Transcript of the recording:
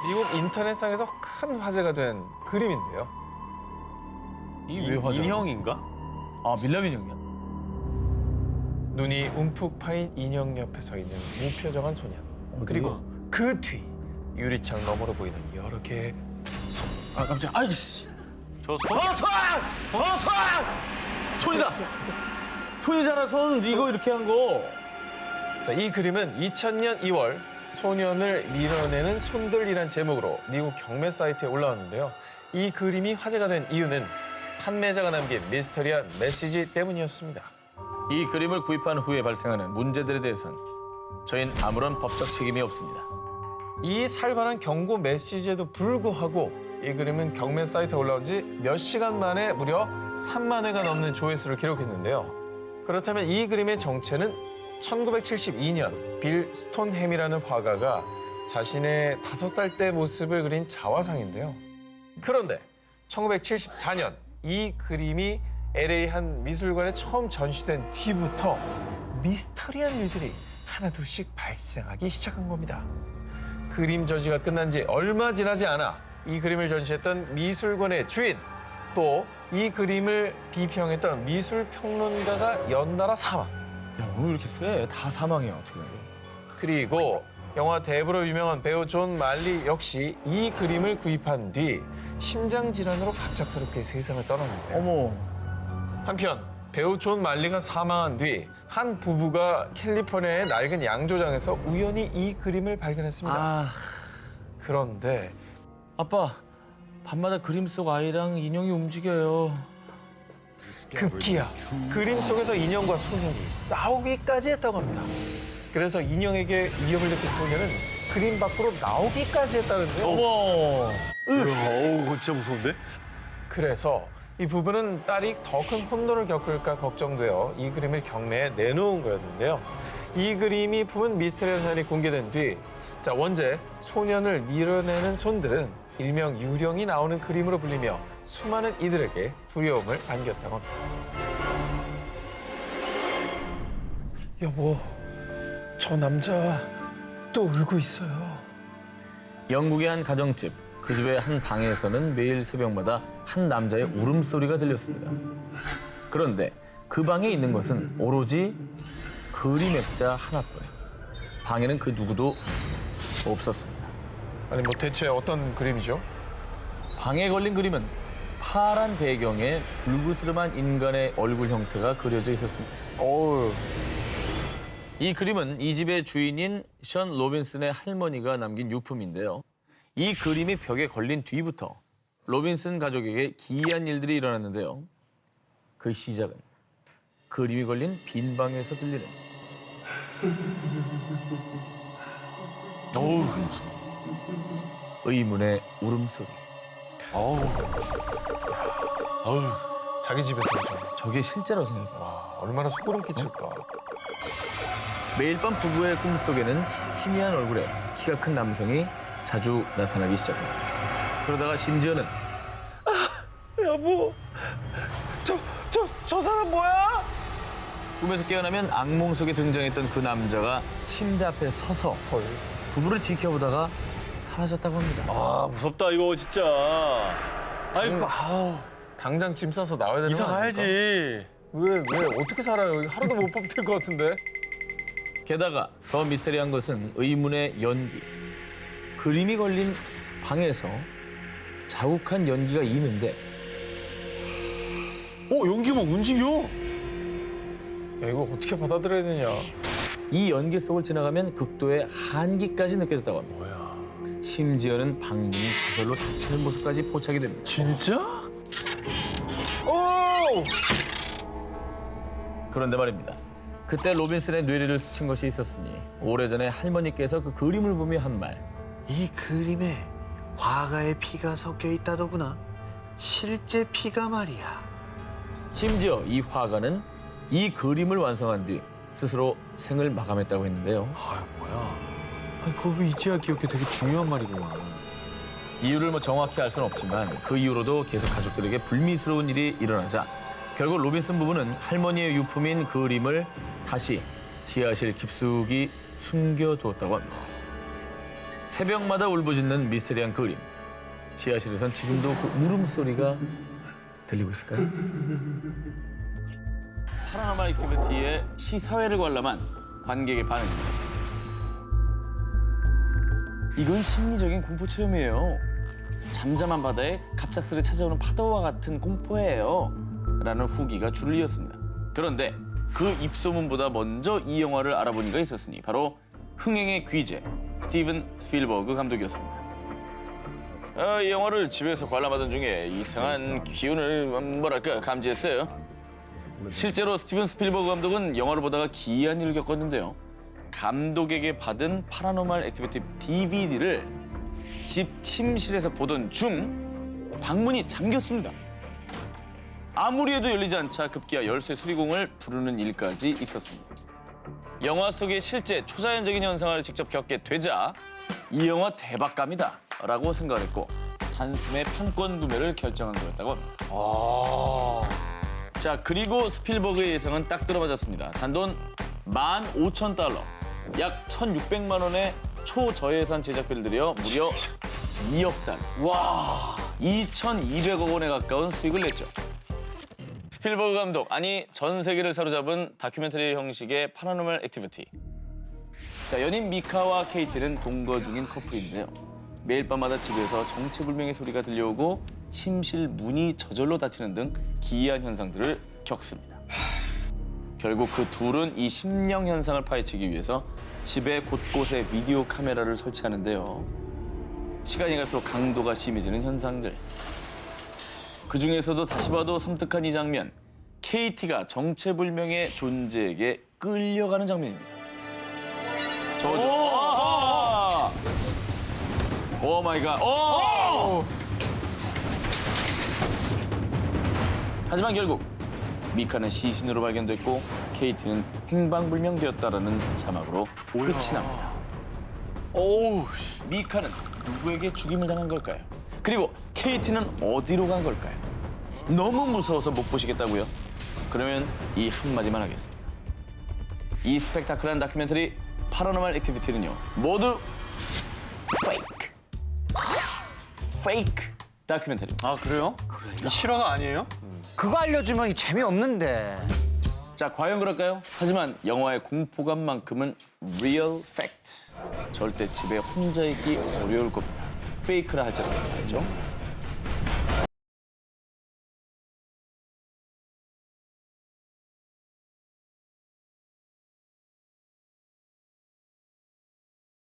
미국 인터넷상에서 큰 화제가 된 그림인데요. 이왜 화제? 인형인가? 아 밀랍 인형이야. 눈이 움푹 파인 인형 옆에 서 있는 무표정한 소년. 그리고 그 뒤 유리창 너머로 보이는 여러 개의 아 깜짝. 아이씨. 저 손. 손이다. 손이잖아 손. 이거 이렇게 한 거. 자, 이 그림은 2000년 2월 소년을 밀어내는 손들이란 제목으로 미국 경매 사이트에 올라왔는데요. 이 그림이 화제가 된 이유는 판매자가 남긴 미스터리한 메시지 때문이었습니다. 이 그림을 구입한 후에 발생하는 문제들에 대해선 저희는 아무런 법적 책임이 없습니다. 이 살벌한 경고 메시지에도 불구하고 이 그림은 경매 사이트에 올라온 지 몇 시간 만에 무려 3만 회가 넘는 조회수를 기록했는데요. 그렇다면 이 그림의 정체는 1972년 빌 스톤햄이라는 화가가 자신의 5살 때 모습을 그린 자화상인데요. 그런데 1974년 이 그림이 LA 한 미술관에 처음 전시된 뒤부터 미스터리한 일들이 하나둘씩 발생하기 시작한 겁니다. 그림 전시가 끝난 지 얼마 지나지 않아 이 그림을 전시했던 미술관의 주인, 또 이 그림을 비평했던 미술평론가가 연달아 사망. 야 오늘 이렇게 세? 다 사망이야 어떻게. 그리고 영화 대부로 유명한 배우 존 말리 역시 이 그림을 구입한 뒤 심장 질환으로 갑작스럽게 세상을 떠났는데요. 어머. 한편 배우 존 말리가 사망한 뒤 한 부부가 캘리포니아의 낡은 양조장에서 우연히 이 그림을 발견했습니다. 아 그런데 아빠 밤마다 그림 속 아이랑 인형이 움직여요. 급기야 그림 속에서 인형과 소년이 싸우기까지 했다고 합니다. 그래서 인형에게 위협을 느낀 소년은 그림 밖으로 나오기까지 했다는데요. 어머. 어우, 그거 진짜 무서운데? 그래서 이 부부는 딸이 더 큰 혼돈을 겪을까 걱정되어 이 그림을 경매에 내놓은 거였는데요. 이 그림이 품은 미스터리한 사연이 공개된 뒤 원제 소년을 밀어내는 손들은 일명 유령이 나오는 그림으로 불리며 수많은 이들에게 두려움을 안겼다고 합니다. 여보, 저 남자 또 울고 있어요. 영국의 한 가정집, 그 집의 한 방에서는 매일 새벽마다 한 남자의 울음소리가 들렸습니다. 그런데 그 방에 있는 것은 오로지 그림 액자 하나뿐. 방에는 그 누구도 없었습니다. 아니 뭐 대체 어떤 그림이죠? 방에 걸린 그림은 파란 배경에 불그스름한 인간의 얼굴 형태가 그려져 있었습니다. 어우, 이 그림은 이 집의 주인인 션 로빈슨의 할머니가 남긴 유품인데요. 이 그림이 벽에 걸린 뒤부터 로빈슨 가족에게 기이한 일들이 일어났는데요. 그 시작은 그림이 걸린 빈 방에서 들리는 어우, 의문의 울음소리. 어우. 어우. 자기 집에서 오잖아. 저게 실제라고 생각해요. 와, 얼마나 소름 끼칠까. 매일 밤 부부의 꿈속에는 희미한 얼굴에 키가 큰 남성이 자주 나타나기 시작합니다. 그러다가 심지어는 여보, 저 사람 뭐야? 꿈에서 깨어나면 악몽 속에 등장했던 그 남자가 침대 앞에 서서 부부를 지켜보다가 사라졌다고 합니다. 아, 무섭다, 이거 진짜. 아이고, 아우. 당장 짐 싸서 나와야 되는 이사 거 아닙니까? 가야지. 왜 어떻게 살아요? 하루도 못 버틸 것 같은데. 게다가 더 미스테리한 것은 의문의 연기. 그림이 걸린 방에서 자욱한 연기가 이는데 연기 막 움직여. 야, 이거 어떻게 받아들여야 되냐? 이 연기 속을 지나가면 극도의 한기까지 느껴졌다고 합니다. 뭐야. 심지어는 방문이 저절로 닫히는 모습까지 포착이 됩니다. 진짜? 오! 그런데 말입니다. 그때 로빈슨의 뇌리를 스친 것이 있었으니 오래전에 할머니께서 그 그림을 보며 한 말. 이 그림에 화가의 피가 섞여 있다더구나. 실제 피가 말이야. 심지어 이 화가는 이 그림을 완성한 뒤 스스로 생을 마감했다고 했는데요. 아, 뭐야. 아니, 그걸 왜 이제야 기억해? 되게 중요한 말이구만. 이유를 정확히 알 수는 없지만 그 이후로도 계속 가족들에게 불미스러운 일이 일어나자 결국 로빈슨 부부는 할머니의 유품인 그림을 다시 지하실 깊숙이 숨겨두었다고 합니다. 새벽마다 울부짖는 미스테리한 그림. 지하실에선 지금도 그 울음소리가 들리고 있을까요? 파라노멀 액티비티의 시사회를 관람한 관객의 반응입니다. 이건 심리적인 공포 체험이에요. 잠잠한 바다에 갑작스레 찾아오는 파도와 같은 공포예요. 라는 후기가 줄을 이었습니다. 그런데 그 입소문보다 먼저 이 영화를 알아본 이가 있었으니 바로 흥행의 귀재 스티븐 스필버그 감독이었습니다. 이 영화를 집에서 관람하던 중에 이상한 기운을 뭐랄까 감지했어요. 실제로 스티븐 스필버그 감독은 영화를 보다가 기이한 일을 겪었는데요. 감독에게 받은 파라노멀 액티비티 DVD를 집 침실에서 보던 중 방문이 잠겼습니다. 아무리 해도 열리지 않자 급기야 열쇠 수리공을 부르는 일까지 있었습니다. 영화 속의 실제 초자연적인 현상을 직접 겪게 되자 이 영화 대박감이다 라고 생각을 했고 단숨에 판권 구매를 결정한 거였다고 합니다. 자, 그리고 스필버그의 예상은 딱 들어맞았습니다. 단돈 15,000달러, 약 1,600만 원의 초저예산 제작비를 들여 무려 2억 달러. 와, 2,200억 원에 가까운 수익을 냈죠. 스필버그 감독, 아니 전 세계를 사로잡은 다큐멘터리 형식의 파라노멀 액티비티. 자, 연인 미카와 케이티는 동거 중인 커플인데요. 매일 밤마다 집에서 정체불명의 소리가 들려오고 침실 문이 저절로 닫히는 등 기이한 현상들을 겪습니다. 결국 그 둘은 이 심령 현상을 파헤치기 위해서 집의 곳곳에 비디오 카메라를 설치하는데요. 시간이 갈수록 강도가 심해지는 현상들. 그중에서도 다시 봐도 섬뜩한 이 장면. 케이티가 정체불명의 존재에게 끌려가는 장면입니다. 저죠. 오 마이 갓. 오! 하지만 결국 미카는 시신으로 발견됐고 케이티는 행방불명되었다라는 자막으로 끝이 납니다. 오우, 미카는 누구에게 죽임을 당한 걸까요? 그리고 케이티는 어디로 간 걸까요? 너무 무서워서 못 보시겠다고요? 그러면 이 한마디만 하겠습니다. 이 스펙타클한 다큐멘터리 파라노멀 액티비티는요 모두 페이크 다큐멘터리입니다. 아 그래요? 이 실화가 아니에요? 그거 알려주면 재미없는데. 자, 과연 그럴까요? 하지만 영화의 공포감만큼은 real fact. 절대 집에 혼자 있기 어려울 겁니다. 페이크라 할지라도 말이죠.